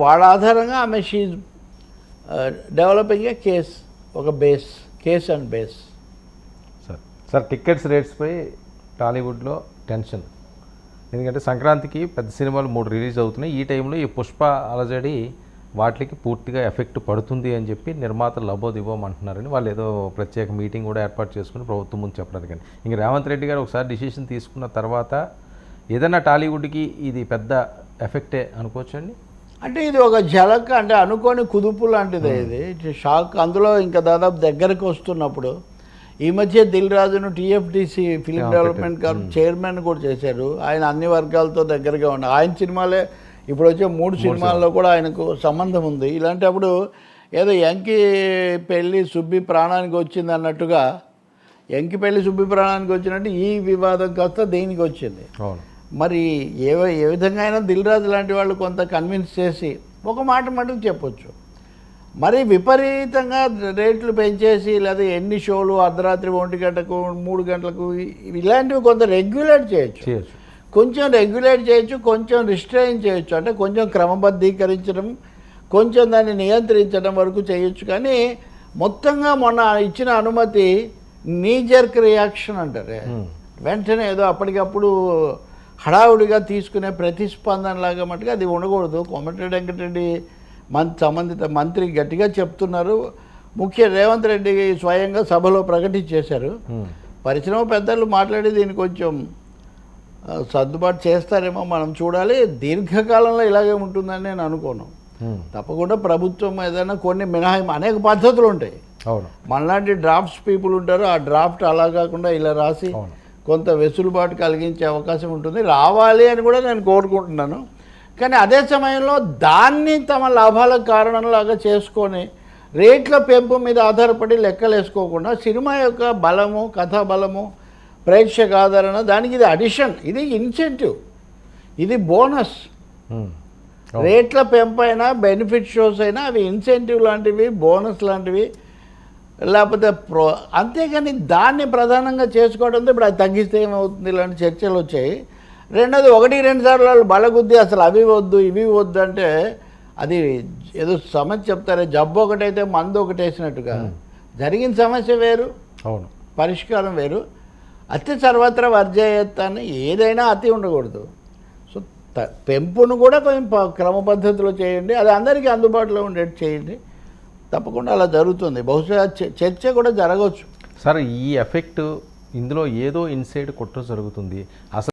వాళ్ళ ఆధారంగా ఆమె షీ డెవలపింగ్ ఏ కేస్, ఒక case and base. Sir tickets రేట్స్పై టాలీవుడ్లో టెన్షన్. ఎందుకంటే సంక్రాంతికి పెద్ద సినిమాలు 3 రిలీజ్ అవుతున్నాయి. ఈ టైంలో ఈ పుష్ప అలజడి వాటికి పూర్తిగా ఎఫెక్ట్ పడుతుంది అని చెప్పి నిర్మాతలు లబోదిబోం అంటున్నారని వాళ్ళు ఏదో ప్రత్యేక మీటింగ్ కూడా ఏర్పాటు చేసుకుని ప్రభుత్వం ముందు చెప్పడానికి. ఇంక రేవంత్ రెడ్డి గారు ఒకసారి డిసిషన్ తీసుకున్న తర్వాత ఏదైనా టాలీవుడ్కి ఇది పెద్ద ఎఫెక్టే అనుకోవచ్చండి. అంటే ఇది ఒక ఝలక్, అంటే అనుకోని కుదుపు లాంటిదే. ఇది షాక్. అందులో ఇంకా దాదాపు దగ్గరకు వస్తున్నప్పుడు ఈ మధ్య దిల్ రాజును టీఎఫ్డిసి ఫిలిం డెవలప్మెంట్ చైర్మన్ కూడా చేశారు. ఆయన అన్ని వర్గాలతో దగ్గరగా ఉన్నారు. ఆయన సినిమాలే ఇప్పుడు వచ్చే 3 సినిమాల్లో కూడా ఆయనకు సంబంధం ఉంది. ఇలాంటప్పుడు ఏదో ఎంకి పెళ్ళి సుబ్బి ప్రాణానికి వచ్చింది అన్నట్టుగా, ఎంకి పెళ్ళి సుబ్బి ప్రాణానికి వచ్చినట్టు ఈ వివాదం కాస్త దేనికి వచ్చింది. మరి ఏ విధంగా అయినా దిల్ రాజు లాంటి వాళ్ళు కొంత కన్విన్స్ చేసి ఒక మాట మటుకు చెప్పొచ్చు. మరి విపరీతంగా రేట్లు పెంచేసి లేదా ఎన్ని షోలు అర్ధరాత్రి 1 గంటకు 3 గంటలకు ఇలాంటివి కొంత రెగ్యులేట్ చేయొచ్చు, కొంచెం రెగ్యులేట్ చేయొచ్చు, కొంచెం రిస్ట్రైన్ చేయొచ్చు. అంటే కొంచెం క్రమబద్ధీకరించడం, కొంచెం దాన్ని నియంత్రించడం వరకు చేయొచ్చు. కానీ మొత్తంగా మొన్న ఇచ్చిన అనుమతి నీజర్క్ రియాక్షన్ అంటారు, వెంటనే ఏదో అప్పటికప్పుడు హడావుడిగా తీసుకునే ప్రతిస్పందనలాగా మటుకు అది ఉండకూడదు. కోమటిరెడ్డి వెంకటరెడ్డి సంబంధిత మంత్రి గట్టిగా చెప్తున్నారు. రేవంత్ రెడ్డి స్వయంగా సభలో ప్రకటించేశారు. పరిశ్రమ పెద్దలు మాట్లాడి దీన్ని కొంచెం సర్దుబాటు చేస్తారేమో మనం చూడాలి. దీర్ఘకాలంలో ఇలాగే ఉంటుందని నేను అనుకోను. తప్పకుండా ప్రభుత్వం ఏదైనా కొన్ని మినహాయింపు, అనేక పద్ధతులు ఉంటాయి. మనలాంటి డ్రాఫ్ట్స్ పీపుల్ ఉంటారు. ఆ డ్రాఫ్ట్ అలా కాకుండా ఇలా రాసి కొంత వెసులుబాటు కలిగించే అవకాశం ఉంటుంది, రావాలి అని కూడా నేను కోరుకుంటున్నాను. కానీ అదే సమయంలో దాన్ని తమ లాభాలకు కారణంలాగా చేసుకొని రేట్ల పెంపు మీద ఆధారపడి లెక్కలు వేసుకోకుండా సినిమా యొక్క బలము, కథా బలము, ప్రేక్షక ఆదరణ, దానికి ఇది అడిషన్, ఇది ఇన్సెంటివ్, ఇది బోనస్. రేట్ల పెంపు అయినా బెనిఫిట్ షోస్ అయినా అవి ఇన్సెంటివ్ లాంటివి, బోనస్ లాంటివి, లేకపోతే అంతేగాని దాన్ని ప్రధానంగా చేసుకోవడంతో ఇప్పుడు అది తగ్గిస్తే ఏమవుతుంది, ఇలాంటి చర్చలు వచ్చాయి. రెండోది 1-2 సార్లు వాళ్ళు బలగుద్ది అసలు అవి వద్దు ఇవి వద్దు అంటే అది ఏదో సమస్య చెప్తారే, జబ్బు ఒకటైతే మందు ఒకటేసినట్టుగా జరిగిన సమస్య వేరు, పరిష్కారం వేరు. అతి సర్వత్రా వర్జయత్తాన్ని, ఏదైనా అతి ఉండకూడదు. సో పెంపును కూడా కొంచెం క్రమ పద్ధతిలో చేయండి, అది అందరికీ అందుబాటులో ఉండేట్టు చేయండి. తప్పకుండా అలా జరుగుతుంది. బహుశా చర్చ కూడా జరగవచ్చు. సార్ ఈ ఎఫెక్ట్ ఇందులో ఏదో ఇన్సైడ్ కుట్ర జరుగుతుంది అసలు.